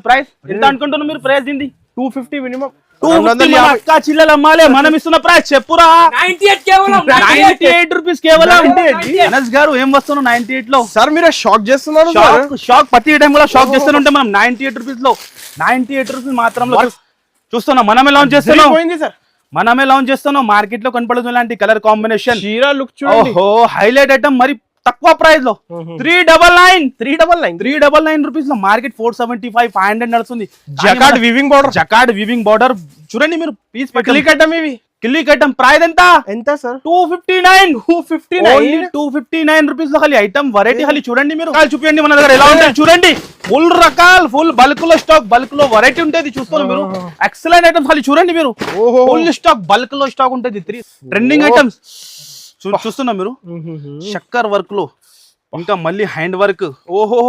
Price ఎంత అనుకుంటున్నా మీరు? Price దీంది 250 minimum. 250 అక్క చిల్లలు అమ్మాలి. మనం ఇస్తున్న ప్రైస్ చెప్పురా 98 రూపీస్ కేవలం. అనస్ గారు ఏం వస్తున్నాం 98 లో? సార్ మీరు షాక్ చేస్తున్నారు. షాక్ ప్రతి టైం కూడా షాక్ చేస్తుంటే మనం 98 రూపీస్ లో 98 రూపీస్ మాత్రంలో చూస్తున్నాం. మనమే లాంచ్ చేస్తున్నాం. మనమే లాంచ్ చేస్తున్నాం. మార్కెట్ లో కనపడదు ఇలాంటి కలర్ కాంబినేషన్. చీరా లుక్ చూడండి. ఓహో హైలైట్ ఐటమ్. మరి తక్కువ ప్రైస్ లో 399 రూపీస్ లో. మార్కెట్ 475 500 నడుస్తుంది. జకార్డ్ వివింగ్ బార్డర్ చూడండి మీరు. పీస్ కిల్లీ కట్టం ప్రైస్ ఎంత సార్? 259 రూపీస్ లో ఖాళీ ఐటమ్ వెరైటీ. ఖాళీ చూడండి మీరు. చూపించండి మన దగ్గర ఎలా ఉంటాయి చూడండి. ఫుల్ రకాల్ ఫుల్ బల్క్ లో స్టాక్, బల్క్ లో వెరైటీ ఉంటుంది. చూస్తున్నారు మీరు. ఎక్సలెంట్ ఐటమ్స్ ఖాళీ చూడండి మీరు. ఫుల్ స్టాక్ బల్క్ లో స్టాక్ ఉంటుంది. ట్రెండింగ్ ఐటమ్స్ చూస్తున్నా మీరు. చక్కర్ వర్క్ లో ఇంకా మళ్ళీ హ్యాండ్ వర్క్. ఓహో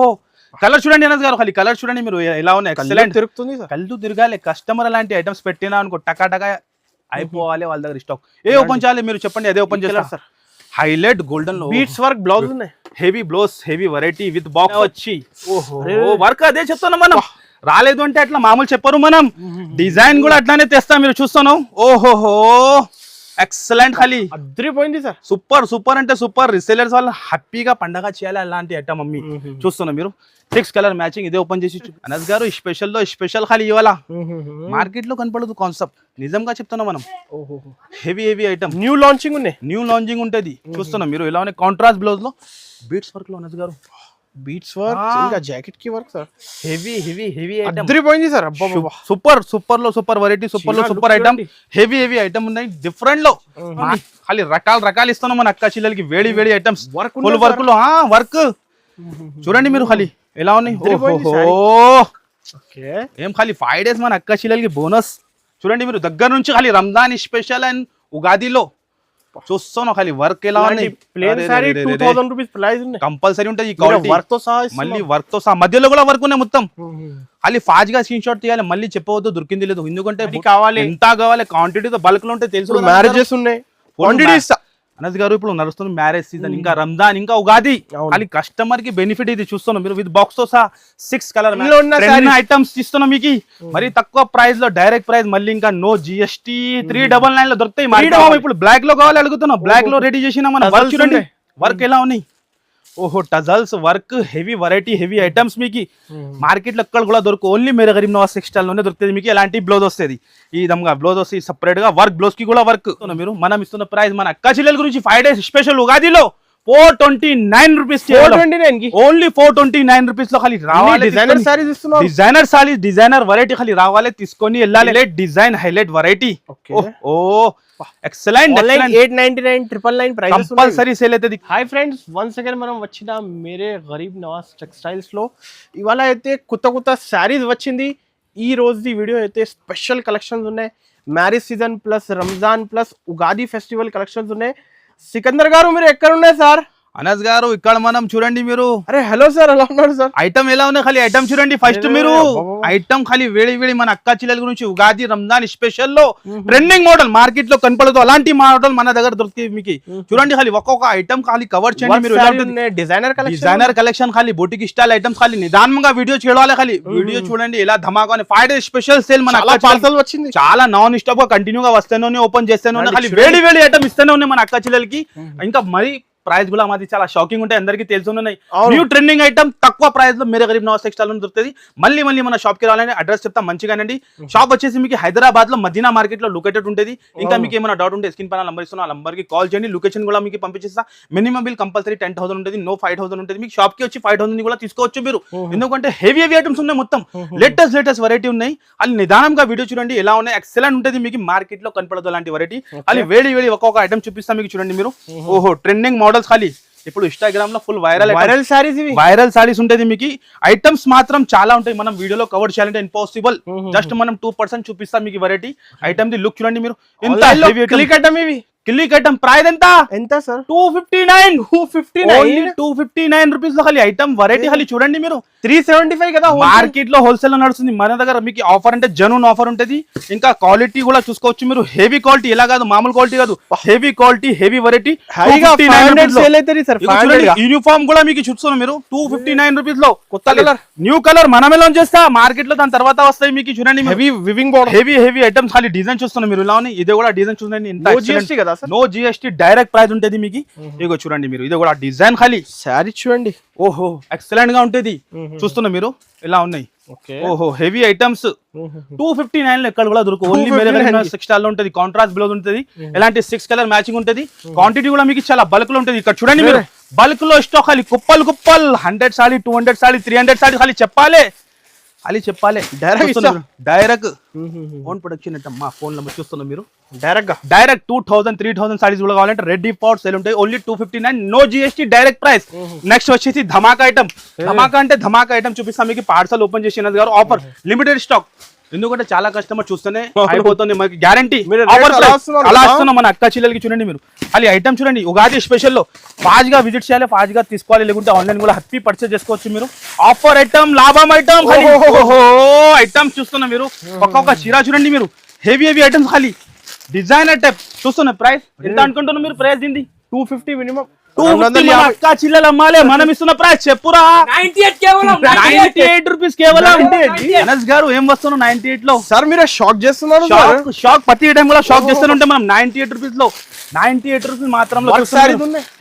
కలర్ చూడండి అనస్ గారు. ఖాళీ కలర్ చూడండి మీరు ఎలా ఉన్నాయి. ఎక్సలెంట్ తిరుగుతుంది. కళ్ళు తిరగాలి. కస్టమర్ అలాంటి ఐటమ్స్ పెట్టినా అనుకో టకా అయిపోవాలి వాళ్ళ దగ్గర స్టాక్. ఏ ఓపెన్ చేయాలి మీరు చెప్పండి, అదే ఓపెన్ చేస్తారు సార్. హైలైట్ గోల్డెన్ లో బీట్స్ వర్క్ బ్లౌజ్ ఉన్నాయి. Heavy blouse, heavy variety with box వచ్చి. ఓహో వర్క్ అదే చెప్తున్నాం మనం. రాలేదు అంటే అట్లా మామూలు చెప్పరు మనం. డిజైన్ కూడా అట్లానే తెస్తాం. మీరు చూస్తున్నాం. ఓహోహో ఎక్సలెంట్. ఖాళీ అదిరిపోయింది సార్. సూపర్ అంటే సూపర్. రిసేలర్స్ వాళ్ళు హ్యాపీగా పండగ చేయాలి అలాంటి ఐటమ్ మమ్మీ. చూస్తున్నా మీరు. 6 కలర్ మ్యాచింగ్. ఇదే ఓపెన్ చేసి అనస్ గారు స్పెషల్ లో స్పెషల్ ఖాళీ ఇవాళ మార్కెట్ లో కనపడదు కాన్సెప్ట్. నిజంగా చెప్తున్నాం మనం. హెవీ ఐటమ్ న్యూ లాంచింగ్ ఉంటుంది. చూస్తున్నాం మీరు ఎలా ఉన్నాయి. కాంట్రాస్ట్ బ్లౌజ్ లో బీట్స్ వర్క్ లో అనస్ గారు. బీట్స్ వర్క్ ఇంకా జాకెట్ కి వర్క్ సార్. హెవీ ఐటమ్ అదిరిపోయింది sir. Super variety. Super item. Heavy item ఉన్నాయి. డిఫరెంట్ లో ఖాళీ రకాలు ఇస్తున్నాం మన అక్క చిల్లలకి. వేడి ఐటమ్స్ ఫుల్ వర్క్ లో వర్క్ చూడండి మీరు. ఖాళీ ఎలా ఉన్నాయి. ఏం ఖాళీ 5 days మన అక్క చిల్లలకి బోనస్ చూడండి మీరు. దగ్గర నుంచి ఖాళీ రంజాన్ స్పెషల్ అండ్ ఉగాదిలో చూస్తున్నాం. ఖాళీ వర్క్ ఎలా ఉన్నాయి. కంపల్సరీ ఉంటుంది. మళ్ళీ వర్క్ తో సహా మధ్యలో కూడా వర్క్ ఉన్నాయి మొత్తం. ఖాళీ ఫాస్ట్ గా స్క్రీన్ షాట్ తీయాలి. మళ్ళీ చెప్పవద్దు దొరికింది లేదు. ఎందుకంటే కావాలి ఎంత కావాలి క్వాంటిటీతో బల్క్ లో ఉంటే తెలుసు. మ్యారేజెస్ ఉన్నాయి. అనస్ గారు ఇప్పుడు నడుస్తుంది మ్యారేజ్ సీజన్, ఇంకా రంజాన్, ఇంకా ఉగాది. ఖాళీ కస్టమర్ కి బెనిఫిట్ ఇది చూస్తున్నాం మీరు. విత్ బాక్స్ తో సహా 6 కలర్ ఐటమ్స్ ఇస్తున్నాం మీకు. మరి తక్కువ ప్రైస్ లో డైరెక్ట్ ప్రైస్. మళ్ళీ ఇంకా నో GST 399 లో దొరుకుతాయి. ఇప్పుడు బ్లాక్ లో కావాలి అడుగుతున్నాం. బ్లాక్ లో రెడీ చేసిన మన వర్క్ చూడండి. వర్క్ ఎలా ఉన్నాయి. ఓహో tassels work. Heavy variety, heavy items మీకు మార్కెట్ లో ఎక్కడ కూడా దొరుకు. ఓన్లీ మేరే గరీబ్ నవాజ్ టెక్స్టైల్ లోనే దొరుకుతుంది మీకు. ఎలాంటి బ్లౌజ్ వస్తుంది. ఈ విధంగా బ్లౌజ్ వస్తుంది సపరేట్ గా. వర్క్ బ్లౌజ్ కి కూడా వర్క్. మీరు మనం ఇస్తున్న ప్రైస్ మన అక్క చెల్లెల గురించి 5 days స్పెషల్ ఉగాదిలో 429 రూపీస్. ఓన్లీ 429 రూపీస్ లో ఖాళీ రావాలి. డిజైనర్ వెరైటీ ఖాళీ రావాలి, తీసుకొని వెళ్ళాలి. Design highlight variety. Oh excellent. 899 price compulsory sale అవుతుంది. హాయ్ ఫ్రెండ్స్, వన్స్ అగైన్ మనం వచ్చిన మేరే గరీబ్ నవాజ్ టెక్స్టైల్స్ లో ఇవాళ అయితే కొత్త శారీస్ వచ్చింది. ఈ రోజు వీడియో అయితే స్పెషల్ కలెక్షన్స్ ఉన్నాయి. Marriage season plus Ramzan plus Ugadi festival collections ఉన్నాయి. సికందర్ గారు మీరు ఎక్కడ ఉన్నాయి సార్? అనస్ గారు ఇక్కడ మనం చూడండి మీరు. అరే హలో సార్, ఎలా ఉన్నారు సార్? ఐటమ్ ఎలా ఉన్నాయి ఖాళీ ఐటమ్ చూడండి. ఫస్ట్ మీరు ఐటమ్ ఖాళీ వేడి మన అక్క చిల్లల గురించి ఉగాది రంజాన్ స్పెషల్ లో ట్రెండింగ్ మోడల్ మార్కెట్ లో కనపడదు అలాంటి మోడల్ మన దగ్గర దొరుకుతాయి మీకు. చూడండి ఖాళీ ఒక్కొక్క ఐటమ్ ఖాళీ కవర్ చేయండి మీరు. డిజైనర్ కలెక్షన్ ఖాళీ బొటిక్ స్టైల్ ఐటమ్స్ ఖాళీ నిదానంగా వీడియో చూడాలి. ఖాళీ వీడియో చూడండి ఎలా ధమాకా. 5 days స్పెషల్ సేల్ మన పార్సల్ వచ్చింది. చాలా నాన్ స్టాప్ గా కంటిన్యూగా వస్తేనే ఓపెన్ చేస్తేనే ఖాళీ వేడి ఐటమ్ ఇస్తేనే ఉన్నాయి మన అక్క చిల్లలకి. ఇంకా మరి ప్రైస్ కూడా మాది చాలా షాకింగ్ ఉంటాయి. అందరికీ తెలుసున్నాయి. న్యూ ట్రెండింగ్ ఐటమ్ తక్కువ ప్రైస్ లో మేరే గరీబ్ నవాజ్ టెక్స్టైల్ దొరుకుతుంది. మళ్ళీ మన షాప్ కి రావాలని అడ్రస్ చెప్తా మంచిగానండి. షాప్ వచ్చేసి మీకు హైదరాబాద్ లో మదీనా మార్కెట్ లో లొకేటెడ్ ఉంటుంది. ఇంకా మీకు ఏమైనా డౌట్ ఉంటే స్క్రీన్ పైన నంబర్ ఇస్తున్నా, ఆ నంబర్ కి కాల్ చేయండి. లొకేషన్ కూడా మీకు పంపించేస్తా. మినిమం బిల్ కంపల్సరీ 10,000 ఉంటుంది. నో 5,000 ఉంటుంది. మీకు షాప్ కి వచ్చి 5,000 కూడా తీసుకోవచ్చు మీరు. ఎందుకంటే హెవీ ఐటమ్స్ ఉన్నాయి మొత్తం. లేటెస్ట్ వెరైటీ ఉన్నాయి. అది నిదానంగా వీడియో చూడండి ఎలా ఉన్నాయి. ఎక్సలెంట్ ఉంటుంది మీకు. మార్కెట్ లో కనపడదు అలాంటి వెరైటీ. అది వేడి ఒక్కొక్క ఐటమ్ చూపిస్తా మీకు. చూడండి మీరు. ఓహో ట్రెండింగ్ మోడల్స్ ఖాళీ ఇప్పుడు ఇన్స్టాగ్రామ్ లో ఫుల్ వైరల్ సారీస్ ఉంటుంది మీకు. ఐటమ్స్ మాత్రం చాలా ఉంటాయి. మనం వీడియోలో కవర్ చేయాలంటే ఇంపాసిబుల్. జస్ట్ మనం 2% చూపిస్తాం మీకు వెరైటీ. ఐటమ్ ది లుక్ చూడండి మీరు. క్లిక్ ఐటమ్ ప్రైస్ ఎంత సార్ 259 259 ఓన్లీ 259 రూపీస్ లో ఖాళీ ఐటమ్ వెరైటీ ఖాళీ చూడండి మీరు 375 కదా మార్కెట్ లో హోల్సేల్ లో నడుస్తుంది మన దగ్గర మీకు ఆఫర్ అంటే జెన్యూన్ ఆఫర్ ఉంటది ఇంకా క్వాలిటీ కూడా చూసుకోవచ్చు మీరు హెవీ క్వాలిటీ ఎలా కాదు మామూలు క్వాలిటీ కాదు హెవీ క్వాలిటీ హెవీ వెరైటీ హైగా 500 సేల్ అవుతుంది సార్ 500 యూనిఫామ్ కూడా మీకు చూస్తున్నారు మీరు 259 రూపీస్ లో కొత్త కలర్ న్యూ కలర్ మనమే లాంచ్ చేస్తా మార్కెట్ లో దాని తర్వాత వస్తాయి మీకు చూడండి heavy weaving border heavy items ఖాళీ డిజైన్ చూస్తున్నారు మీరు ఇలా ఉన్నాయి ఇది కూడా డిజైన్ చూడండి నో జిఎస్టీ కదా sir no GST direct price ఉంటది మీకు ఇగో చూడండి మీరు ఇది కూడా డిజైన్ ఖాళీ సారీ చూడండి ఓహో ఎక్సలెంట్ గా ఉంటది చూస్తున్నా మీరు ఇలా ఉన్నాయి ఓహో హెవీ ఐటమ్స్ 259 లో ఎక్కడ కూడా దొరుకు ఓన్లీ మేరే 6 స్టార్ లో ఉంటది కాంట్రాస్ట్ బ్లౌజ్ ఉంటది ఇలాంటి 6 కలర్ మ్యాచింగ్ ఉంటది క్వాంటిటీ కూడా మీకు చాలా బల్క్ లో ఉంటది ఇక్కడ చూడండి మీరు బల్క్ లో స్టాక్ ఖాళీ కుప్పలు 100 సారీ 200 సారీ 300 సారీ ఖాళీ చెప్పాలి డైరెక్ట్ ఓన్ ప్రొడక్షన్ అంటే మా ఫోన్ లో చూస్తున్నా మీరు డైరెక్ట్ 2000 3000 సారీస్ కూడా కావాలంటే రెడీ ఫర్ సేల్ ఉంటాయి only 259 no GST direct price next వచ్చేసి ధమాకా ఐటమ్ చూపిస్తాం మీకు పార్సల్ ఓపెన్ చేసిన గారు ఆఫర్ లిమిటెడ్ స్టాక్ ఎందుకంటే చాలా కస్టమర్ చూస్తేనే అయిపోతుంది మనకి గ్యారంటీ అలా వస్తున్నాం మన అక్క చెల్లెలకి చూడండి మీరు అది ఐటమ్ చూడండి ఉగాది స్పెషల్ లో ఫాస్ట్ గా విజిట్ చేయాలి ఫాస్ట్ గా తీసుకోవాలి లేకుంటే ఆన్లైన్ కూడా హ్యాపీ పర్చేస్ చేసుకోవచ్చు మీరు ఆఫర్ ఐటమ్ లాభం ఐటమ్ ఐటమ్ చూస్తున్నా మీరు ఒక్కొక్క చీర చూడండి మీరు హెవీ ఐటమ్స్ ఖాళీ డిజైనర్ టైప్ చూస్తున్నా ప్రైస్ ఎంత అనుకుంటున్నా మీరు ప్రైస్ దీన్ని 250 మినిమం 250 అక్క చిల్లలు అమ్మాలి మనం ఇస్తున్న ప్రైస్ చెప్పురా 98 రూపీస్ కేవలం అనస్ గారు ఏం వస్తున్నావు 98 లో సార్ మీరు షాక్ చేస్తున్నారు షాక్ ప్రతి టైం కూడా షాక్ చేస్తుంటే మనం 98 రూపీస్ లో 98 రూపీస్ మాత్రం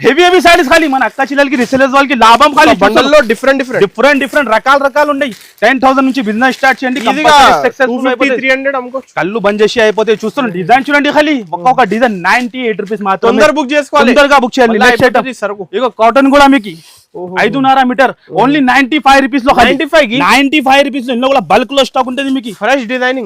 హెవీ సారీస్ ఖాళీ మన అక్క చిల్లలకి రిసేలర్స్ వాళ్ళకి లాభం ఖాళీ బండల్లో డిఫరెంట్ రకాలు ఉన్నాయి 10,000 నుంచి బిజినెస్ స్టార్ట్ చేయండి కళ్ళు బంద్ చేసి అయిపోతే చూస్తున్నాం డిజైన్ చూడండి ఖాళీ ఒక్కొక్క డిజైన్ 98 రూపీస్ మాత్రం తొందరగా బుక్ చేసుకోవాలి తొందరగా బుక్ చేయాలి ఇగో కాటన్ కూడా మీకు 5.5 మీటర్ ఓన్లీ 95 రూపీస్ లో 95 రూపీస్ లో ఇందులో కూడా బల్క్ లో స్టాక్ ఉంటుంది మీకు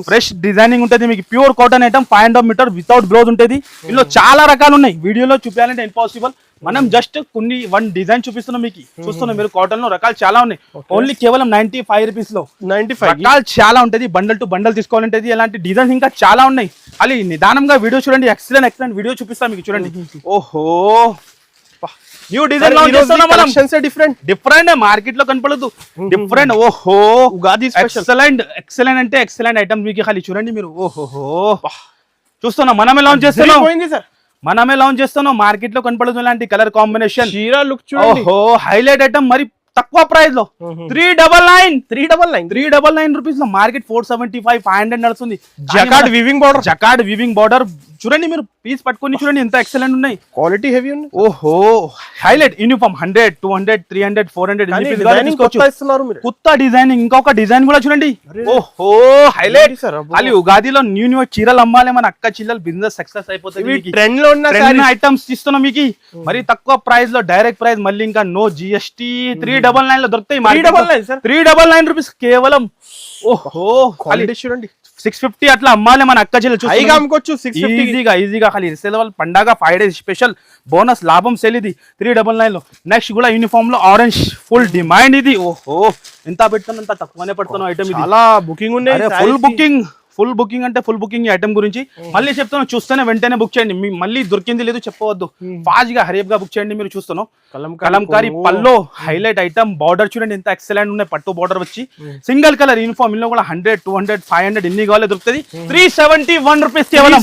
ఫ్రెష్ డిజైనింగ్ ఉంటుంది మీకు pure cotton item 5.5 meter without blouse ఉంటుంది ఇందులో చాలా రకాలు ఉన్నాయి వీడియోలో చూపించాలంటే ఇంపాసిబుల్ మనం జస్ట్ కొన్ని వన్ డిజైన్ చూపిస్తున్నాం మీకు చూస్తున్నాం మీరు కాటన్ లో రకాలు చాలా ఉన్నాయి ఓన్లీ కేవలం 95 రూపీస్ లో 95 రకాలు చాలా ఉంటుంది బండల్ టు బండల్ తీసుకోవాలంటే ఇలాంటి డిజైన్స్ ఇంకా చాలా ఉన్నాయి అది నిదానంగా వీడియో చూడండి ఎక్సలెంట్ వీడియో చూపిస్తాం మీకు చూడండి ఓహో న్యూ డిజైన్ లాంచ్ చేస్తున్నాం మనం డిఫరెంట్ మార్కెట్ లో కనపడదు డిఫరెంట్ ఓహో ఉగాది ఎక్సలెంట్ అంటే ఎక్సలెంట్ ఐటమ్ మీకు ఖాళీ చూడండి మీరు ఓహో చూస్తున్నాం మనమే లాంచ్ చేస్తున్నాం మార్కెట్ లో కనపడదు ఇలాంటి కలర్ కాంబినేషన్ లుక్ చూడండి ఓహో హైలైట్ ఐటమ్ మరి తక్కువ ప్రైస్ లో 399 రూపీస్ లో మార్కెట్ 475 500 నడుస్తుంది జకార్డ్ వివింగ్ బార్డర్ చూడండి మీరు పీస్ పట్టుకొని చూడండి ఎంత ఎక్సలెంట్ ఉన్నాయి క్వాలిటీ హెవీ ఉంది ఓహో హైలైట్ యూనిఫామ్ 100 200 300 400 కొత్త డిజైనింగ్ ఇంకొక డిజైన్ కూడా చూడండి ఓహో హైలైట్ అది ఉగాదిలో న్యూ చీరలు అమ్మాలి మన అక్క చిల్లలు బిజినెస్ సక్సెస్ అయిపోతుంది ట్రెండ్ లో ఉన్న ఐటమ్స్ ఇస్తున్నాం మీకు మరి తక్కువ ప్రైస్ లో డైరెక్ట్ ప్రైస్ మళ్ళీ ఇంకా నో జిఎస్టీ 399 లో దొరుకుతాయి 399 రూపీస్ కేవలం ఓహో క్వాలిటీ చూడండి 650 అట్లా అమ్మాలి మన అక్క చెల్లెలు అమ్ముకోవచ్చు ఈజీగా ఖాళీ రిసేల్ వాళ్ళు పండగ 5 days స్పెషల్ బోనస్ లాభం సేల్ ఇది 399 లో నెక్స్ట్ కూడా యూనిఫామ్ లో ఆరెంజ్ ఫుల్ డిమాండ్ ఇది ఓహో ఎంత పెడుతున్నా అంత తక్కువనే పడుతున్నాం ఐటమ్ ఇది చాలా బుకింగ్ ఉన్నాయి ఫుల్ బుకింగ్ అంటే ఫుల్ బుకింగ్ ఐటమ్ గురించి మళ్ళీ చెప్తాను చూస్తేనే వెంటనే బుక్ చేయండి మళ్ళీ దొరికింది లేదు చెప్పవద్దు ఫాస్ట్ గా హరియప్ గా బుక్ చేయండి మీరు చూస్తాను కలంకారీ పల్లో హైలైట్ ఐటమ్ బార్డర్ చూడండి ఎంత ఎక్సలెంట్ ఉన్నాయి పట్టు బార్డర్ వచ్చి సింగిల్ కలర్ యూనిఫామ్ ఇందులో కూడా 100 200 500 ఎన్ని కావాలి దొరుకుతుంది 371 రూపీస్ కేవలం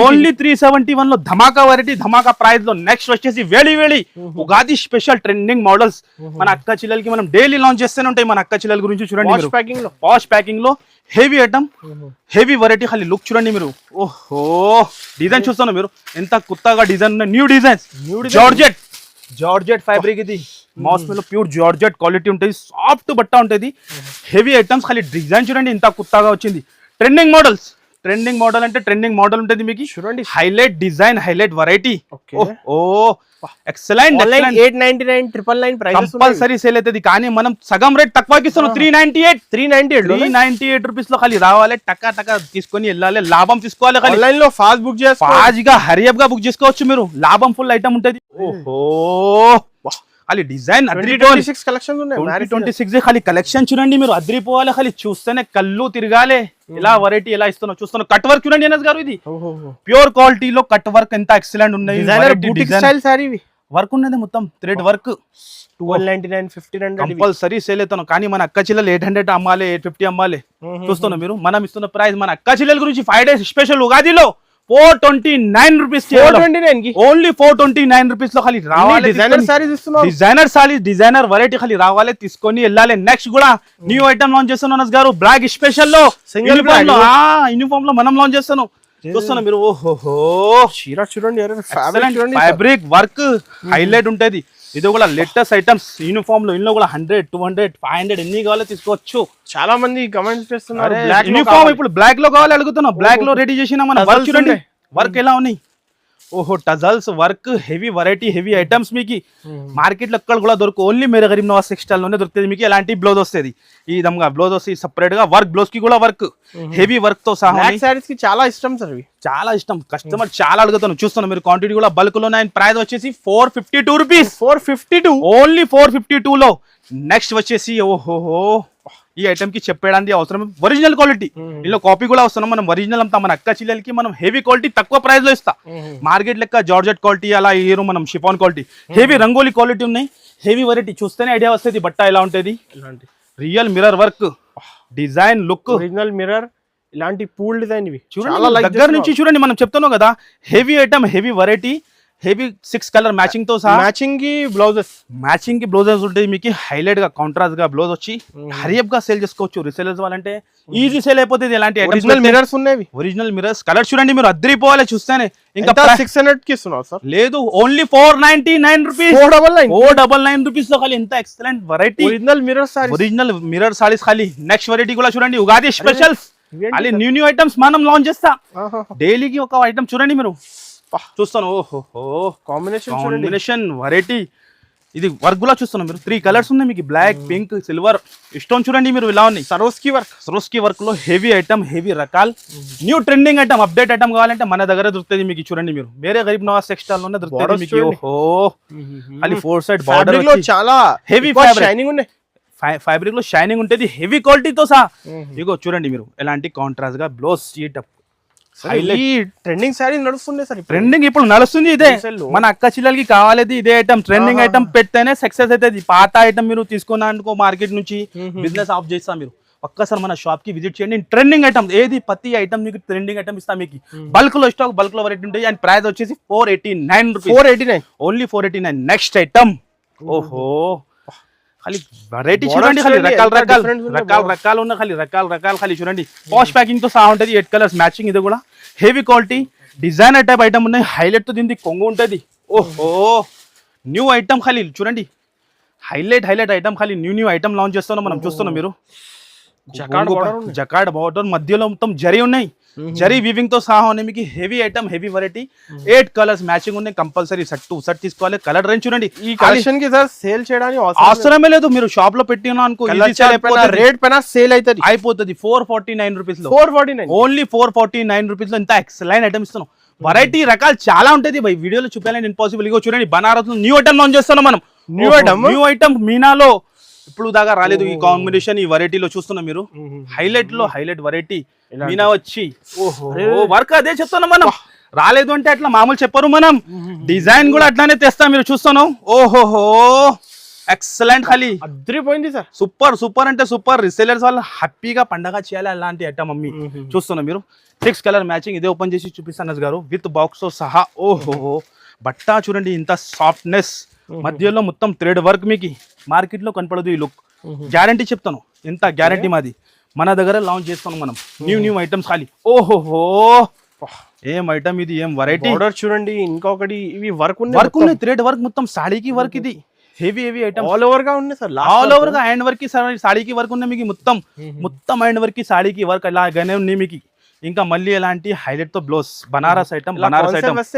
ఓన్లీ 371 లో ధమాకా వెరైటీ ధమాకా ప్రైస్ లో నెక్స్ట్ వచ్చేసి వేడి ఉగాది స్పెషల్ ట్రెండింగ్ మోడల్స్ మన అక్క చిల్లలకి మనం డైలీ లాంచ్ చేస్తూనే ఉంటాయి మన అక్క చిల్లల గురించి చూడండి పాష్ ప్యాకింగ్ లో హెవీ ఐటమ్ హెవీ వెరైటీ ఖాళీ లుక్ చూడండి మీరు ఓహో డిజైన్ చూస్తున్నా మీరు ఎంత కొత్తగా డిజైన్ ఉన్నాయి న్యూ డిజైన్స్ జార్జెట్ ఫ్యాబ్రిక్ ఇది మాస్ లో ప్యూర్ జార్జెట్ క్వాలిటీ ఉంటుంది సాఫ్ట్ బట్ట ఉంటుంది హెవీ ఐటమ్స్ ఖాళీ డిజైన్ చూడండి ఇంత కొత్తగా వచ్చింది ట్రెండింగ్ మోడల్ అంటే ట్రెండింగ్ మోడల్ ఉంటుంది మీకు చూడండి highlight design highlight variety oh excellent 899 price compulsory sale అవుతుంది కానీ మనం సగం రేట్ తక్కువకి ఇస్తున్నాం 398 రూపీస్ లో ఖాళీ రావాలి టకా తీసుకొని వెళ్ళాలి లాభం తీసుకోవాలి ఆన్లైన్ లో ఫాస్ట్ గా హరియప్ గా బుక్ చేసుకోవచ్చు మీరు లాభం ఫుల్ ఐటమ్ ఉంటుంది ఓహో ఖాళీ డిజైన్ 2026 కలెక్షన్స్ ఉన్నాయి. 2026 ఖాళీ కలెక్షన్ చూడండి మీరు, అద్రిపోవాలి ఖాళీ చూస్తేనే కళ్ళు తిరగాలే. ఇలా వెరైటీ ఎలా ఇస్తున్నావు చూస్తున్నావు. కట్ వర్క్ చూడండి అనస్ గారు, ఇది ప్యూర్ క్వాలిటీలో కట్ వర్క్ ఎంత ఎక్సలెంట్ ఉన్నాయి. డిజైనర్ బూటిక్ స్టైల్ సారీ ఇవి, వర్క్ ఉన్నది మొత్తం థ్రెడ్ వర్క్. 1299 1500 కంపల్సరీ సేల్ అవుతాను. కానీ మన అక్క చెల్లెలు 800 అమ్మాలి, 850 అమ్మాలి. చూస్తున్నాం మీరు, మనం ఇస్తున్న ప్రైస్ మన అక్క చెల్లెల గురించి 5 days స్పెషల్ ఉగాదిలో 429 రూపీస్, 429 కి ఓన్లీ 429 రూపీస్ లో ఖాళీ రావాలి. డిజైనర్ సారీస్ ఇస్తున్నారు, డిజైనర్ సారీస్, డిజైనర్ వెరైటీ ఖాళీ రావాలి, తీసుకొని వెళ్ళాలి. నెక్స్ట్ కూడా న్యూ ఐటమ్ లాంచ్ చేస్తున్నాం అనస్ గారు, బ్లాక్ స్పెషల్ లో యూనిఫామ్ లో మనం లాంచ్ చేస్తున్నాం. చూస్తున్నాం మీరు, ఓహో చీర చూడండి, ఫ్యాబ్రిక్ వర్క్ హైలైట్ ఉంటది. ఇది కూడా లేటెస్ట్ ఐటమ్స్ యూనిఫామ్ లో, ఇందులో కూడా 100 200 500 ఎన్ని కావాలో తీసుకోవచ్చు. చాలా మంది కమెంట్స్ చేస్తున్నారు యూనిఫామ్ ఇప్పుడు బ్లాక్ లో కావాలి అడుగుతున్నాం, బ్లాక్ లో రెడీ చేసిన మన వర్క్ చూడండి, వర్క్ ఎలా ఉన్నాయి. ఓహో tassels work, heavy variety, heavy items మీకు మార్కెట్ లో ఎక్కడ కూడా దొరుకు. ఓన్లీ మేరే గరీబ్ నవాజ్ టెక్స్టైల్ లోనే దొరుకుతుంది మీకు. ఎలాంటి బ్లౌజ్ వస్తుంది, ఈ విధంగా బ్లౌజ్ వస్తుంది సెపరేట్ గా. వర్క్ బ్లౌజ్ కి కూడా వర్క్, హెవీ వర్క్ తో సహా. సారీస్ కి చాలా ఇష్టం సార్, ఇవి చాలా ఇష్టం, కస్టమర్ చాలా అడుగుతాను. చూస్తున్నాం మీరు, క్వాంటిటీ కూడా బల్క్ లో. ప్రైస్ వచ్చేసి 452 రూపీస్, 452 ఓన్లీ 452 లో. నెక్స్ట్ వచ్చేసి ఓహోహో, ఈ ఐటమ్ కి చెప్పడానికి అవసరం ఒరిజినల్ క్వాలిటీ. ఇందులో కాపీ కూడా వస్తున్నాం మనం, ఒరిజినల్ అంతా మన అక్క చెల్లెలకి మనం హెవీ క్వాలిటీ తక్కువ ప్రైస్ లో ఇస్తా. మార్కెట్ లెక్క జార్జెట్ క్వాలిటీ అలా ఇయ్యరు మనం, chiffon quality, heavy rangoli quality ఉన్నాయి. హెవీ వెరైటీ చూస్తేనే ఐడియా వస్తుంది బట్ట ఎలా ఉంటుంది. Real mirror work, design look, original mirror, ఇలాంటి పూల్ డిజైన్ ఇవి చూడండి. దగ్గర నుంచి చూడండి, మనం చెప్తున్నాం కదా heavy item, heavy variety, heavy 6 colour matching తో సహా. మ్యాచింగ్ కి బ్లౌజెస్ ఉంటాయి మీకు, హైలైట్ గా కాంట్రాస్ట్ గా బ్లౌజ్ వచ్చి హరియప్ గా సేల్ చేసుకోవచ్చు. రీసెలర్స్ వాళ్ళంటే ఈజీ సేల్ అయిపోతుంది. ఎలాంటి మిరర్స్ ఉన్నాయి, ఒరిజినల్ మిరర్స్. కలర్ చూడండి మీరు, అద్రిపోవాలి చూస్తేనే. ఇంకా 600 కి ఇస్తున్నారు సార్, లేదు ఓన్లీ 499 రూపీస్, 499 రూపీస్ లో ఖాళీ ఎంత excellent variety original mirror saris ఖాళీ. నెక్స్ట్ వెరైటీ కూడా చూడండి, ఉగాది స్పెషల్స్ ఖాళీ న్యూ ఐటమ్స్ మనం లాంచ్ చేస్తా. డైలీకి ఒక ఐటమ్ చూడండి మీరు, చూస్తాను. ఓహో కాంబినేషన్ వెరైటీ, ఇది వర్క్ కూడా చూస్తున్నాం మీరు. 3 కలర్స్ ఉన్నాయి మీకు, బ్లాక్, పింక్, సిల్వర్. ఇష్టం చూడండి మీరు, ఇలా ఉన్నాయి. సరోస్కి వర్క్ లో హెవీ ఐటమ్, హెవీ రకాల్, new trending item, update item కావాలంటే మన దగ్గర దొరుకుతుంది మీకు. చూడండి మీరు, మేరే గరీబ్ నవాజ్ టెక్స్టైల్ లోనే దొరుకుతుంది మీకు. ఓహో అది 4 సైడ్ బార్డర్ లో చాలా హెవీ షైనింగ్ ఉన్నాయి. ఫ్యాబ్రిక్ లో షైనింగ్ ఉంటుంది, హెవీ క్వాలిటీతో సహా. ఇగో చూడండి మీరు, ఎలాంటి కాంట్రాస్ట్ గా బ్లౌజ్ సీటప్. ట్రెండింగ్ సారీ నడుస్తుంది సార్, ట్రెండింగ్ ఇప్పుడు నడుస్తుంది ఇదే. మన అక్క చిల్లలకి కావాలేది ఇదే ఐటమ్. ట్రెండింగ్ ఐటమ్ పెడితేనే సక్సెస్ అవుతుంది. పాత ఐటమ్ మీరు తీసుకున్నానుకో మార్కెట్ నుంచి, బిజినెస్ ఆఫ్ చేస్తా. మీరు ఒక్కసారి మన షాప్ కి విజిట్ చేయండి. ట్రెండింగ్ ఐటమ్ ఏది, ప్రతి ఐటమ్ మీకు ట్రెండింగ్ ఐటమ్ ఇస్తా మీకు. బల్క్ లో స్టాక్, బల్క్ లో వెరైటీ ఉంటాయి. అండ్ ప్రైస్ వచ్చేసి 489 రూపీస్, 489 ఓన్లీ 489. నెక్స్ట్ ఐటమ్, ఓహో ఖాళీ వెరైటీ చూడండి, ఖాళీ రకాలు ఉన్న ఖాళీ రకాలు ఖాళీ చూడండి. పాష్ ప్యాకింగ్ తో సహా ఉంటుంది, 8 కలర్స్ మ్యాచింగ్. ఇది కూడా heavy quality designer type item ఉన్నాయి. హైలైట్ తో దీనికి కొంగు ఉంటుంది. ఓహో న్యూ ఐటమ్ ఖాళీ చూడండి, హైలైట్ ఐటమ్ ఖాళీ న్యూ ఐటమ్ లాంచ్ చేస్తున్నాం మనం. చూస్తున్నాం మీరు, జకార్డ్ బార్డర్ మధ్యలో మొత్తం జరీ ఉన్నాయి, జరీ వీవింగ్ తో సహా ఉన్నాయి మీకు. Heavy item, heavy variety, 8 colours matching ఉన్నాయి. కంపల్సరీ సెట్ తీసుకోవాలి. కలర్ రేంజ్ చూడండి. ఈ కలెక్షన్ కి సార్ సేల్ చేయడానికి అవసరమే లేదు. మీరు షాప్ లో పెట్టినా అనుకో, రేట్ పైన సేల్ అయిపోతుంది. 449 రూపీస్ లో, 449 ఓన్లీ 449 రూపీస్ లో ఇంత ఎక్సలెంట్ ఐటమ్ ఇస్తున్నాం. వెరైటీ రకాలు చాలా ఉంటుంది బై, వీడియోలో చూపించాలని ఇంపాసిబుల్. ఇగో చూడండి, బనారస్ లో న్యూ ఐటమ్ లాంచ్ చేస్తున్నాం మనం. న్యూ ఐటమ్ మీనాలో ఇప్పుడు దాకా రాలేదు ఈ కాంబినేషన్. ఈ వెరైటీలో చూస్తున్నాం మీరు, హైలైట్ వెరైటీ మీనా వచ్చి. ఓహో వర్క్ అదే చెప్తున్నాం మనం. రాలేదు అంటే అట్లా మామూలు చెప్పరు మనం, డిజైన్ కూడా అట్లానే తెస్తాం. మీరు చూస్తున్నాం, ఓహోహో ఎక్సలెంట్ ఖాళీ అదిరిపోయింది సార్. సూపర్ అంటే సూపర్. రీసెలర్స్ వాళ్ళు హ్యాపీగా పండగ చేయాలి అలాంటి ఐటమ్ మమ్మీ. చూస్తున్నాం మీరు, 6 కలర్ మ్యాచింగ్. ఇదే ఓపెన్ చేసి చూపిస్తాను గారు, విత్ బాక్స్ తో సహా. ఓహో బట్ట చూడండి, ఇంత సాఫ్ట్నెస్, మధ్యలో మొత్తం థ్రెడ్ వర్క్. మీకు మార్కెట్ లో కనపడదు ఈ లుక్. గ్యారంటీ చెప్తాను, ఎంత గ్యారంటీ మాది. మన దగ్గర లాంచ్ చేస్తాను మనం న్యూ ఐటమ్స్ ఖాళీ. ఓహోహో ఏం ఐటమ్ ఇది, ఏం వెరైటీ. చూడండి, ఇంకొకటి ఇవి వర్క్ ఉన్నాయి, థ్రెడ్ వర్క్ మొత్తం సాడీకి వర్క్. ఇది హెవీ ఐటమ్, ఆల్ ఓవర్ గా ఉంది సార్. ఆల్ ఓవర్ గా హ్యాండ్ వర్క్ కి సాడీకి వర్క్ ఉన్నాయి మీకు. మొత్తం హ్యాండ్ వర్క్ కి సాడీకి వర్క్ అలాగానే ఉన్నాయి మీకు. ఇంకా మళ్ళీ ఎలాంటి హైలైట్ తో బ్లౌజ్, బనారస్ ఐటమ్.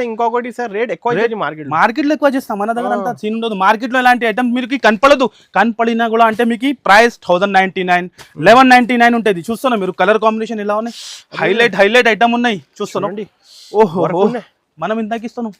ఇంకొకటి సార్, రేట్ ఎక్కువ మార్కెట్ లో ఎక్కువ చేస్తాం. మన దగ్గర అంతా సీన్ ఉండదు. మార్కెట్ లో ఎలాంటి ఐటమ్ మీకు కనపడదు. కనపడినా కూడా అంటే మీకు ప్రైస్ 1099, 1199 ఉంటుంది. చూస్తున్నా మీరు, కలర్ కాంబినేషన్ ఇలా ఉన్నాయి. హైలైట్ ఐటమ్ ఉన్నాయి. చూస్తున్నాం. ఓహో మనం ఇంతకి ఇస్తున్నాం.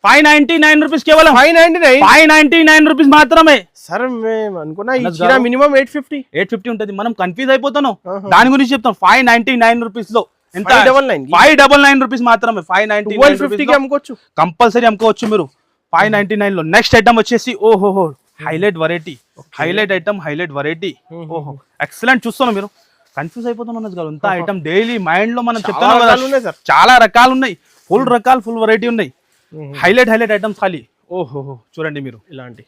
599 రూపీస్ కేవలం 599 599 రూపీస్ మాత్రమే. సార్ మేము అనుకున్నా ఈ చీర మినిమం 850 ఉంటుంది. మనం కన్ఫ్యూజ్ అయిపోతాను, దాని గురించి చెప్తాం. 599 రూపీస్ లో ఎంత? 599 రూపీస్ మాత్రమే. 599 కి అమ్ముకోవచ్చు, కంపల్సరీ అమ్ముకోవచ్చు మీరు 599 లో. నెక్స్ట్ ఐటమ్ వచ్చేసి ఓహోహో highlight variety, highlight item, highlight variety. ఓహో ఎక్సలెంట్. చూస్తున్నాం మీరు కన్ఫ్యూజ్ అయిపోతున్నాం గారు. ఇంత ఐటమ్ డైలీ మైండ్ లో మనం చెప్తాం కదా, చాలా రకాలు ఉన్నాయి, ఫుల్ వెరైటీ ఉన్నాయి. హైలైట్ ఐటమ్స్ ఖాళీ. ఓహో చూడండి మీరు, ఇలాంటి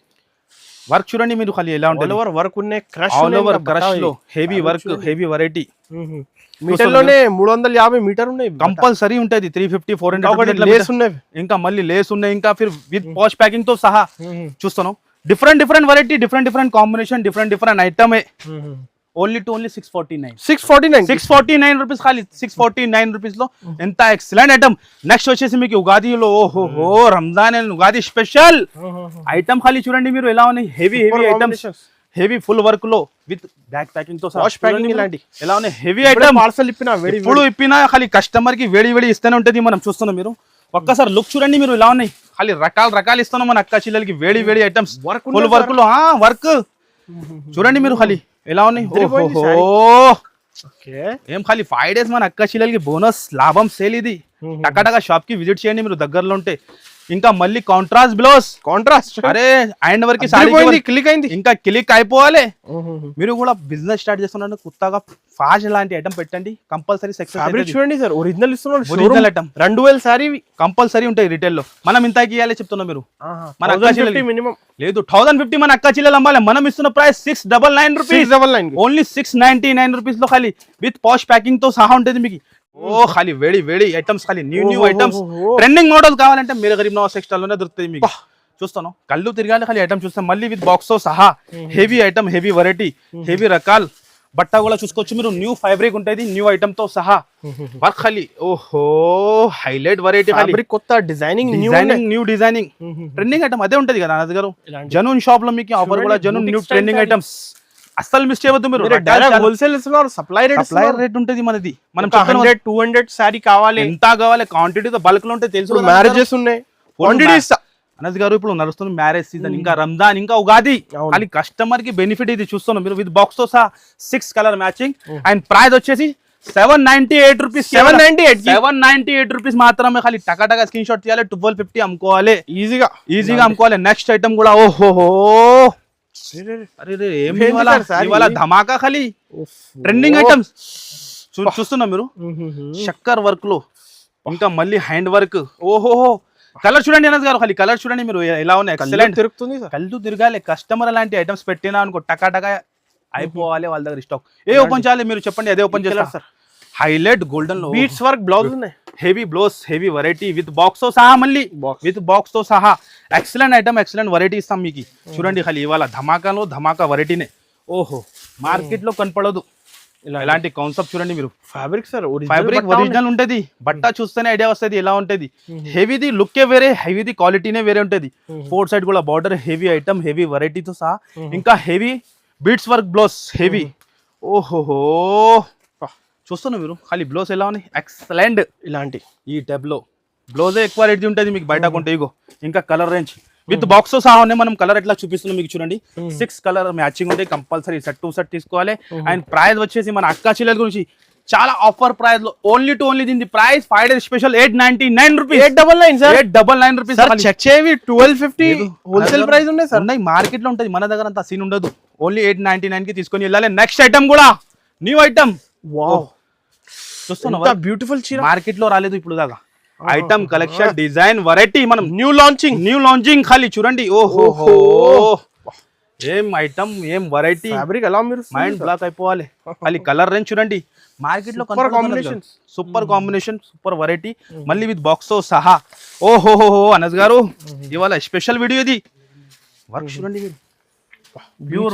వర్క్ చూడండి మీరు ఖాళీ ఎలా ఉంటుంది. వర్క్ ఉన్నాయి, ఆల్ ఓవర్ క్రష్ లో heavy work, heavy variety. Meter లోనే 350 మీటర్ ఉన్నాయి, కంపల్సరీ ఉంటుంది. 350 400 ఇంకా మళ్ళీ లేస్ ఉన్నాయి, ఇంకా ఫిర్ విత్ పాష్ ప్యాకింగ్ తో సహా. చూస్తాను different variety, different combination, different item. Only 649 rupees ఖాళీ. 649 రూపీస్ లో ఎంత ఎక్సలెంట్ ఐటమ్. నెక్స్ట్ వచ్చేసి మీకు ఉగాదిలో ఓహో Ramzan and Ugadi special item ఖాళీ. చూడండి మీరు ఎలా ఉన్నాయి, heavy items, heavy full work లో విత్ బ్యాక్ ప్యాకింగ్ తో ఇలాంటి ఎలా ఉన్నాయి హెవీ ఐటమ్. పార్సల్ ఇప్పినా ఖాళీ కస్టమర్ కి వేడి ఇస్తూనే ఉంటది. మనం చూస్తున్నాం మీరు ఒక్కసారి లుక్ చూడండి మీరు ఎలా ఉన్నాయి. ఖాళీ రకాలు ఇస్తున్నాం మన అక్క చెల్లెలకి వేడి ఐటమ్స్ ఫుల్ వర్క్ లో. వర్క్ చూడండి మీరు ఖాళీ ఎలా ఉన్నాయి. ఏం ఖాళీ 5 days మన అక్క చెల్లెలకి బోనస్ లాభం సేల్ ఇది. టకాటగా షాప్ కి విజిట్ చేయండి మీరు దగ్గరలో ఉంటే. ఇంకా మళ్ళీ కాంట్రాస్ట్ అరే అండ్ వరకు క్లిక్ అయింది, ఇంకా క్లిక్ అయిపోవాలి. మీరు కూడా బిజినెస్ స్టార్ట్ చేస్తున్నారు కొత్తగా, ఫాస్ట్ లాంటి ఐటమ్ పెట్టండి, కంపల్సరీ సక్సెస్. చూడండి సార్, ఒరిజినల్ ఇస్తున్నారు, ఒరిజినల్ ఐటమ్ 2000 సారీ కంపల్సరీ ఉంటాయి రిటైల్ లో. మనం ఇంతకి ఇవ్వాలి చెప్తున్నా మీరు. మన అక్క చెల్లెలు మినిమం లేదు 1050 మన అక్క చెల్లెలు అమ్మాలి. మనం ఇస్తున్న ప్రైస్ 699 రూపీస్, ఓన్లీ 699 రూపీస్ లో ఖాళీ విత్ పాష్ ప్యాకింగ్ తో సహా ఉంటుంది మీకు. ఖాళీ వేడి ఐటమ్స్, ఖాళీ న్యూ ఐటమ్స్, ట్రెండింగ్ మోడల్ కావాలంటే మీరు గరీబ్ నవాజ్ టెక్స్టైల్ లోనే దొరుకుతాయి మీకు. చూస్తాను కళ్ళు తిరగాలి ఖాళీ ఐటమ్ చూస్తాం. మళ్ళీ విత్ బాక్స్ తో సహా heavy item, heavy variety, heavy రకాల్. బట్ట కూడా చూసుకోవచ్చు మీరు, న్యూ ఫ్యాబ్రిక్ ఉంటుంది, న్యూ ఐటమ్ తో సహా వర్క్ ఖాళీ. ఓహో హైలైట్ వెరైటీ, కొత్త designing, new designing, trending item అదే ఉంటది కదా అన్నది గారు. జనూన్ షాప్ లో మీకు ఆఫర్ కూడా జనూన్ న్యూ ట్రెండింగ్ ఐటమ్స్. అస్సలు మిస్ చేయవద్దు మీరు. హోల్సేల్ సప్లై రేట్ ఉంటుంది మనది. మనం 200 సారీ కావాలి, ఎంత కావాలి క్వాంటిటీతో బల్క్ లో ఉంటే తెలుసు. మ్యారేజెస్ ఉన్నాయి, అనస్ గారు ఇప్పుడు నడుస్తుంది మ్యారేజ్ సీజన్, ఇంకా రంజాన్, ఇంకా ఉగాది. అది కస్టమర్ కి బెనిఫిట్ ఇది. చూస్తున్నాం మీరు విత్ బాక్స్ తో సహా 6 కలర్ మ్యాచింగ్. అండ్ ప్రైస్ వచ్చేసి 798 రూపీస్. 798 రూపీస్ మాత్రమే. ఖాళీ టకాటగా స్క్రీన్ షాట్ తీయాలి, 1250 అమ్ముకోవాలి, ఈజీగా అమ్ముకోవాలి. నెక్స్ట్ ఐటమ్ కూడా ఓహోహో ఇవాళ ధమాకా ఖాళీ ట్రెండింగ్ ఐటమ్స్ చూస్తున్నా మీరు. చక్కర్ వర్క్ లో ఇంకా మళ్ళీ హ్యాండ్ వర్క్. ఓహోహో కలర్ చూడండి అనస్ గారు, ఖాళీ కలర్ చూడండి మీరు ఎలా ఉన్నాయి. ఎక్సలెంట్ తిరుగుతుంది, కళ్ళు తిరగాలి. కస్టమర్ అలాంటి ఐటమ్స్ పెట్టినా అనుకో టకాటగా అయిపోవాలి వాళ్ళ దగ్గర స్టాక్. ఏ ఓపెన్ చేయాలి మీరు చెప్పండి, అదే ఓపెన్ చేయాలి సార్. హైలైట్ గోల్డెన్ లో బీట్స్ వర్క్ బ్లౌజ్ ఉన్నాయి, heavy blouse, heavy variety with box తో సహా. మళ్ళీ విత్ బాక్స్ తో సహా ఎక్సలెంట్ ఐటమ్, ఎక్సలెంట్ వెరైటీ ఇస్తాం మీకు. చూడండి ఖాళీ ఇవాళ ధమాకా వెరైటీనే. ఓహో మార్కెట్ లో కనపడదు ఇలాంటి కాన్సెప్ట్. చూడండి మీరు ఫ్యాబ్రిక్ సార్, ఫ్యాబ్రిక్ ఒరిజినల్ ఉంటది. బట్ట చూస్తేనే ఐడియా వస్తుంది ఎలా ఉంటది. హెవీది లుక్కే వేరే, హెవీది క్వాలిటీనే వేరే ఉంటది. 4 సైడ్ కూడా బార్డర్, హెవీ ఐటమ్, హెవీ వెరైటీతో సహా. ఇంకా heavy beads work blouse heavy. ఓహోహో చూస్తున్నా మీరు ఖాళీ బ్లౌజ్ ఎలా ఉన్నాయి ఎక్సలెంట్. ఇలాంటి ఈ టైప్ లో బ్లౌజే ఎక్కువ రేట్ ఉంటుంది మీకు బయట కొంటే. ఇగో ఇంకా కలర్ రేంజ్ విత్ బాక్స్ తో సహా ఉన్నాయి. మనం కలర్ ఎట్లా చూపిస్తున్నాం మీకు చూడండి. 6 కలర్ మ్యాచింగ్ ఉంటాయి, కంపల్సరీ సెట్ టు సెట్ తీసుకోవాలి. అండ్ ప్రైస్ వచ్చేసి మన అక్క చెల్లెల గురించి చాలా ఆఫర్ ప్రైస్ లో ఓన్లీ దీని price 5 days special 899 rupees. 899 rupees. Check చేయి 1250 హోల్సేల్ ప్రైస్ ఉన్నాయి సార్. ఉన్నాయి మార్కెట్ లో ఉంటుంది, మన దగ్గర అంత సీన్ ఉండదు. ఓన్లీ 899 కి తీసుకొని వెళ్ళాలి. నెక్స్ట్ ఐటమ్ కూడా న్యూ ఐటమ్. వావ్ చూస్తున్నా బ్యూటిఫుల్ చీర, మార్కెట్ లో రాలేదు ఇప్పుడు దాకా. ఐటమ్ కలెక్షన్, డిజైన్, వెరైటీ, మనం న్యూ లాంచింగ్ ఖాళీ చూడండి. ఓహో ఏం ఐటమ్, ఏం వెరైటీ, ఫ్యాబ్రిక్ ఎలా మీరు మైండ్ బ్లాక్ అయిపోవాలి. ఖాళీ కలర్ రేంజ్ చూడండి. మార్కెట్ లో సూపర్ కాంబినేషన్, సూపర్ వెరైటీ, మళ్ళీ విత్ బాక్స్ తో సహా. ఓహోహో అనస్ గారు ఇవాళ స్పెషల్ వీడియో ఇది. వర్క్ చూడండి మీరు, pure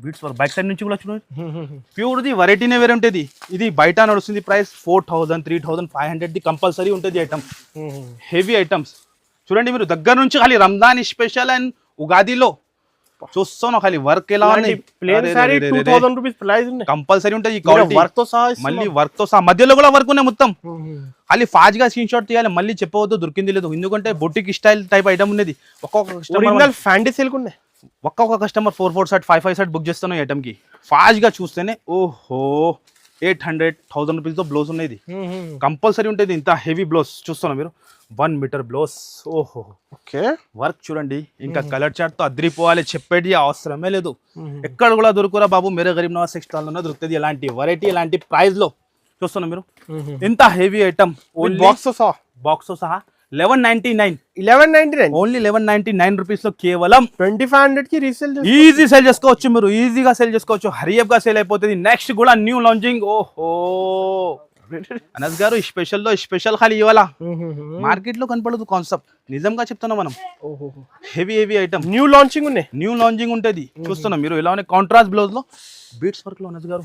beads work. Back side నుంచి కూడా చూడండి ప్యూర్ ది వెరైటీనే వేరే ఉంటుంది. ఇది బయట నడుస్తుంది ప్రైస్ 4000 3500 ది కంపల్సరీ ఉంటుంది ఐటమ్. హెవీ ఐటమ్స్ చూడండి మీరు దగ్గర నుంచి. ఖాళీ రంజాన్ స్పెషల్ అండ్ ఉగాదిలో చూస్తాను ఖాళీ వర్క్ ఎలా ఉంది ప్లేన్ సారీ 2000 రూపీస్ ప్రైస్ ఉన్నాయి, కంపల్సరీ ఉంటుంది ఈ క్వాలిటీ వర్క్ తో సహా మళ్ళీ వర్క్ తో సహా మధ్యలో కూడా వర్క్ ఉన్నాయి మొత్తం ఖాళీ ఫాస్ట్ గా స్క్రీన్ షాట్ తీయాలి మళ్ళీ చెప్పవద్దు దొరికింది లేదు ఎందుకంటే బొటిక్ స్టైల్ టైప్ ఐటమ్ ఉన్నది ఒరిజినల్ ఫ్యాంటీ సిల్క్ ఉన్నాయి ఒక్కొక్క కస్టమర్ 4 సెట్ 5 సెట్ బుక్ చేస్తాను ఐటమ్ కి ఫాస్ట్ గా చూస్తేనే ఓహో 800,000 రూపీస్ తో బ్లౌజ్ ఉన్నది కంపల్సరీ ఉంటుంది ఇంత హెవీ బ్లౌజ్ చూస్తున్నా మీరు 1 మీటర్ బ్లౌజ్ ఓహో ఓకే వర్క్ చూడండి ఇంకా కలర్ చార్ట్ తో అద్రిపోవాలి చెప్పేది అవసరమే లేదు ఎక్కడ కూడా దొరుకురా బాబు మేరే గరీబ్ నవాజ్ టెక్స్టైల్ లోనే దొరుకుతుంది ఇలాంటి వెరైటీ ఇలాంటి ప్రైస్ లో చూస్తున్నా మీరు ఇంత హెవీ ఐటమ్ బాక్స్ తో సహా 1199 ఓన్లీ 1199 రూపీస్ లో కేవలం 2500 కి రీసేల్ ఈజీ సేల్ చేసుకోవచ్చు మీరు ఈజీగా సేల్ చేసుకోవచ్చు హరియప్ గా సేల్ అయిపోతుంది నెక్స్ట్ కూడా న్యూ లాంచింగ్ ఓహో అనస్ గారు స్పెషల్ లో స్పెషల్ ఖాళీ ఇవాళ మార్కెట్ లో కనపడదు కాన్సెప్ట్ నిజంగా చెప్తున్నా మనం హెవీ ఐటమ్ న్యూ లాంచింగ్ ఉన్నాయి న్యూ లాంచింగ్ ఉంటది చూస్తున్నాం మీరు ఇలా కాంట్రాస్ట్ బ్లౌజ్ లో బీట్స్ వర్క్ లో అనస్ గారు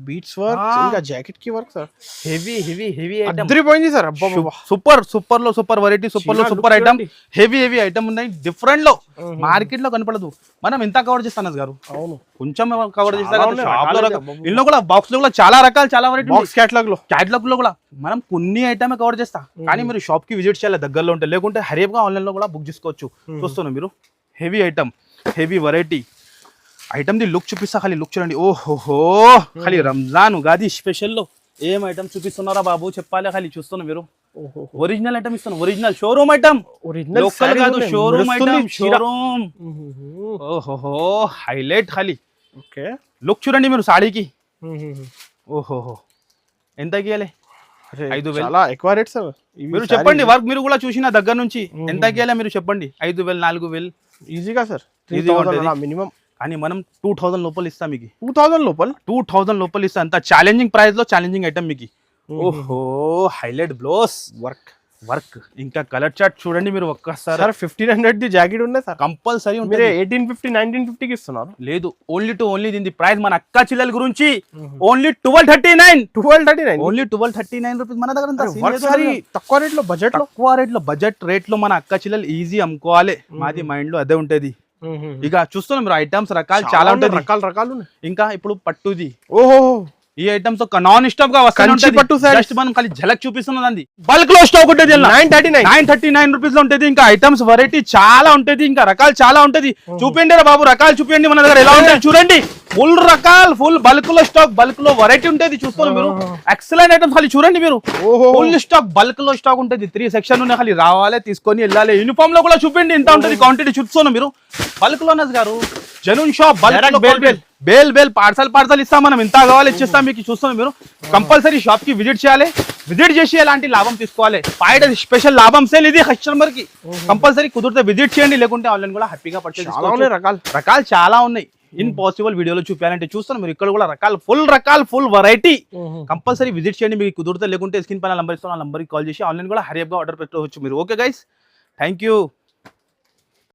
బీట్స్ వర్క్ ఇంకా జాకెట్ కి వర్క్ సార్ హెవీ ఐటమ్ అద్రిపోయింది సార్ అబ్బా సూపర్ లో సూపర్ వెరైటీ సూపర్ లో సూపర్ ఐటమ్ హెవీ ఐటమ్ ఉన్నాయి డిఫరెంట్ లో మార్కెట్ లో కనపడదు మనం ఎంత కవర్ చేస్తాం అనస్ గారు అవును కొంచెం కవర్ చేస్తాం ఇందులో కూడా బాక్స్ లో కూడా చాలా రకాలు చాలా వెరైటీ బాక్స్ క్యాటలాగ్ లో కూడా మనం కొన్ని ఐటమ్ కవర్ చేస్తాం కానీ మీరు షాప్ కి విజిట్ చేయాలి దగ్గరలో ఉంటే లేకుంటే హరియప్ గా ఆన్లైన్ లో కూడా బుక్ చేసుకోవచ్చు చూస్తున్నాం మీరు heavy item heavy variety item the look చూపిస్తా ఖాళీ లుక్ చూడండి ఓహోహో ఖాళీ రంజాన్ ఉగాది స్పెషల్ లో ఏం ఐటమ్ చూపిస్తున్నారా బాబు చెప్పాలి ఖాళీ చూస్తున్నా మీరు ఒరిజినల్ ఐటమ్ ఇస్తాను ఒరిజినల్ షోరూమ్ ఐటమ్ లోకల్ కాదు షోరూమ్ ఐటమ్ షోరూమ్ ఓహోహో హైలైట్ ఖాళీ ఓకే లుక్ చూడండి మీరు సాడీకి ఓహోహో ఎంత గీయాలి 5,000 చాలా ఎక్కువ రేట్ సార్ మీరు చెప్పండి వర్క్ మీరు కూడా చూసిన దగ్గర నుంచి ఎంత గీయాలి మీరు చెప్పండి 5,000 4,000 ఈజీగా సార్ మినిమం కానీ మనం 2,000 లోపల ఇస్తాం మీకు 2,000 లోపల ఇస్తాం అంత ఛాలెంజింగ్ ప్రైస్ లో ఛాలెంజింగ్ ఐటమ్ మీకు ఓహో హైలైట్ బ్లౌజ్ వర్క్ ఇంకా కలర్ చార్ట్ చూడండి మీరు ఒక్కసారి 1,500 ది జాకెట్ ఉన్నాయి సార్ కంపల్సరీ మీరు 1850 1950 కి ఇస్తున్నారు లేదు ఓన్లీ దీని ప్రైస్ మన అక్క చిల్లల గురించి ఓన్లీ 1239 ఓన్లీ 1239 రూపీస్ మన దగ్గర తక్కువ రేట్ లో బడ్జెట్ రేట్ లో మన అక్క చిల్లలు ఈజీ అమ్ముకోవాలి మాది మైండ్ లో అదే ఉంటది ఇక చూస్తున్నాం మీరు ఐటమ్స్ రకాలు చాలా ఉంటాయి రకాలు ఇంకా ఇప్పుడు పట్టుది ఓహో ఈ ఐటమ్స్ నాన్ స్టాప్ గా వస్తాయి పట్టు జస్ట్ మనం ఖాళీ ఝలక్ చూపిస్తున్నది బల్క్ లో స్టాక్ ఉంటుంది 939 రూపీస్ లో ఉంటుంది ఇంకా ఐటమ్స్ వెరైటీ చాలా ఉంటది ఇంకా రకాలు చాలా ఉంటది చూపిండి రా బాబు రకాలు చూపించండి మన దగ్గర ఎలా ఉంటాయి చూడండి ఫుల్ రకాలు ఫుల్ బల్క్ లో స్టాక్ బల్క్ లో వెరైటీ ఉంటది చూస్తున్నారు మీరు ఎక్సలెంట్ ఐటమ్స్ ఖాళీ చూడండి మీరు ఫుల్ స్టాక్ బల్క్ లో స్టాక్ ఉంటది 3 సెక్షన్ ఉన్నాయి ఖాళీ రావాలి తీసుకొని వెళ్ళాలి యూనిఫామ్ లో కూడా చూపిండి ఎంత ఉంటది క్వాంటిటీ చూస్తున్నాం మీరు బల్క్ లో గారు జనూన్ షాప్ బల్క్ బేల్ పార్సల్ ఇస్తాం మనం ఎంత కావాలి ఇచ్చేస్తాం మీకు చూస్తాం మీరు కంపల్సరీ షాప్ కి విజిట్ చేయాలి విజిట్ చేసి ఎలాంటి లాభం తీసుకోవాలి పాయింట్ స్పెషల్ లాభం సేల్ ఇది కస్టమర్ కి కంపల్సరీ కుదిరితే విజిట్ చేయండి లేకుంటే ఆన్లైన్ కూడా హ్యాపీగా పర్చేస్ రకాలు చాలా ఉన్నాయి ఇంపాసిబుల్ వీడియోలో చూపించాలంటే చూస్తాను మీరు ఇక్కడ కూడా రకాలు ఫుల్ వెరైటీ కంపల్సరీ విజిట్ చేయండి మీకు కుదిరితే లేకుంటే స్క్రీన్ పైన నంబర్ ఇస్తాను ఆ నంబర్కి కాల్ చేసి ఆన్లైన్ కూడా హరియప్ గా ఆర్డర్ పెట్టుకోవచ్చు మీరు ఓకే గైస్ థ్యాంక్ యూ